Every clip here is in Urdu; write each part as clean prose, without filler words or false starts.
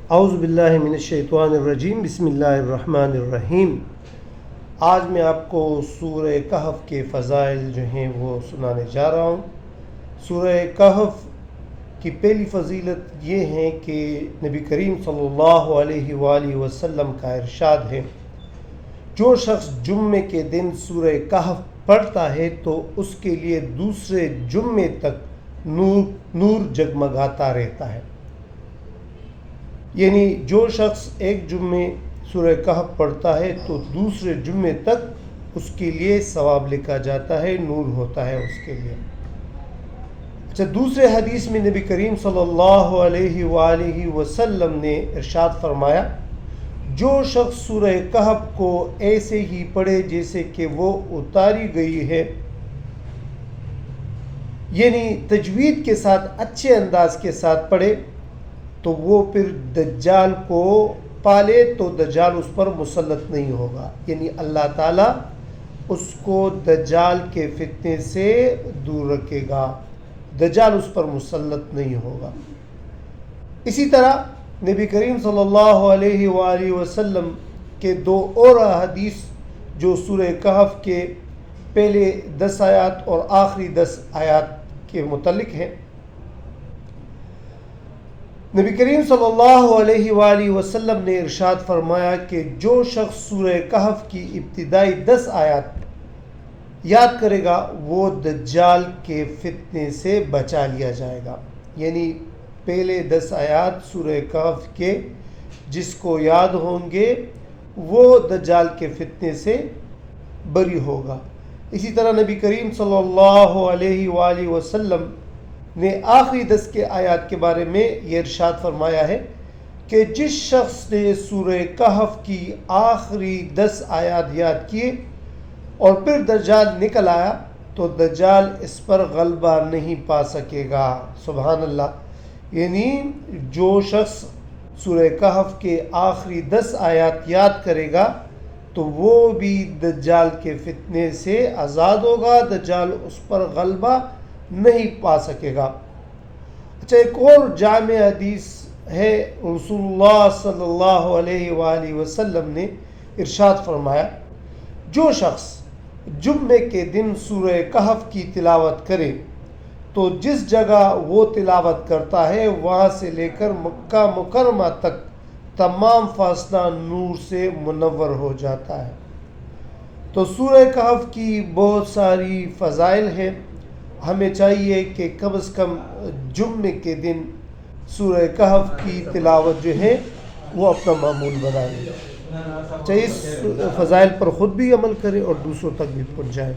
اعوذ باللہ من الشیطان الرجیم، بسم اللہ الرحمن الرحیم۔ آج میں آپ کو سورہ کہف کے فضائل جو ہیں وہ سنانے جا رہا ہوں۔ سورہ کہف کی پہلی فضیلت یہ ہے کہ نبی کریم صلی اللہ علیہ وآلہ وسلم کا ارشاد ہے، جو شخص جمعے کے دن سورہ کہف پڑھتا ہے تو اس کے لیے دوسرے جمعے تک نور جگمگاتا رہتا ہے۔ یعنی جو شخص ایک جمعے سورہ کہف پڑھتا ہے تو دوسرے جمعے تک اس کے لیے ثواب لکھا جاتا ہے، نور ہوتا ہے اس کے لیے۔ اچھا، دوسرے حدیث میں نبی کریم صلی اللہ علیہ وآلہ وسلم نے ارشاد فرمایا، جو شخص سورہ کہف کو ایسے ہی پڑھے جیسے کہ وہ اتاری گئی ہے، یعنی تجوید کے ساتھ اچھے انداز کے ساتھ پڑھے، تو وہ پھر دجال کو پالے تو دجال اس پر مسلط نہیں ہوگا، یعنی اللہ تعالیٰ اس کو دجال کے فتنے سے دور رکھے گا، دجال اس پر مسلط نہیں ہوگا۔ اسی طرح نبی کریم صلی اللہ علیہ وآلہ وسلم کے دو اور حدیث جو سورہ کہف کے پہلے 10 آیات اور آخری 10 آیات کے متعلق ہیں۔ نبی کریم صلی اللہ علیہ وآلہ وسلم نے ارشاد فرمایا کہ جو شخص سورہ کہف کی ابتدائی 10 آیات یاد کرے گا وہ دجال کے فتنے سے بچا لیا جائے گا، یعنی پہلے 10 آیات سورہ کہف کے جس کو یاد ہوں گے وہ دجال کے فتنے سے بری ہوگا۔ اسی طرح نبی کریم صلی اللہ علیہ وآلہ وسلم نے آخری 10 کے آیات کے بارے میں یہ ارشاد فرمایا ہے کہ جس شخص نے سورہ کہف کی آخری 10 آیات یاد کیے اور پھر دجال نکل آیا تو دجال اس پر غلبہ نہیں پا سکے گا۔ سبحان اللہ، یعنی جو شخص سورہ کہف کے آخری 10 آیات یاد کرے گا تو وہ بھی دجال کے فتنے سے آزاد ہوگا، دجال اس پر غلبہ نہیں پا سکے گا۔ اچھا، ایک اور جامع حدیث ہے، رسول اللہ صلی اللہ علیہ وآلہ وسلم نے ارشاد فرمایا، جو شخص جمعے کے دن سورہ کہف کی تلاوت کرے تو جس جگہ وہ تلاوت کرتا ہے وہاں سے لے کر مکہ مکرمہ تک تمام فاصلہ نور سے منور ہو جاتا ہے۔ تو سورہ کہف کی بہت ساری فضائل ہیں، ہمیں چاہیے کہ کم از کم جمعے کے دن سورہ کہف کی تلاوت جو ہے وہ اپنا معمول بنا لیں، چاہیے اس فضائل پر خود بھی عمل کریں اور دوسروں تک بھی پہنچائیں۔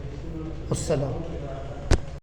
السلام۔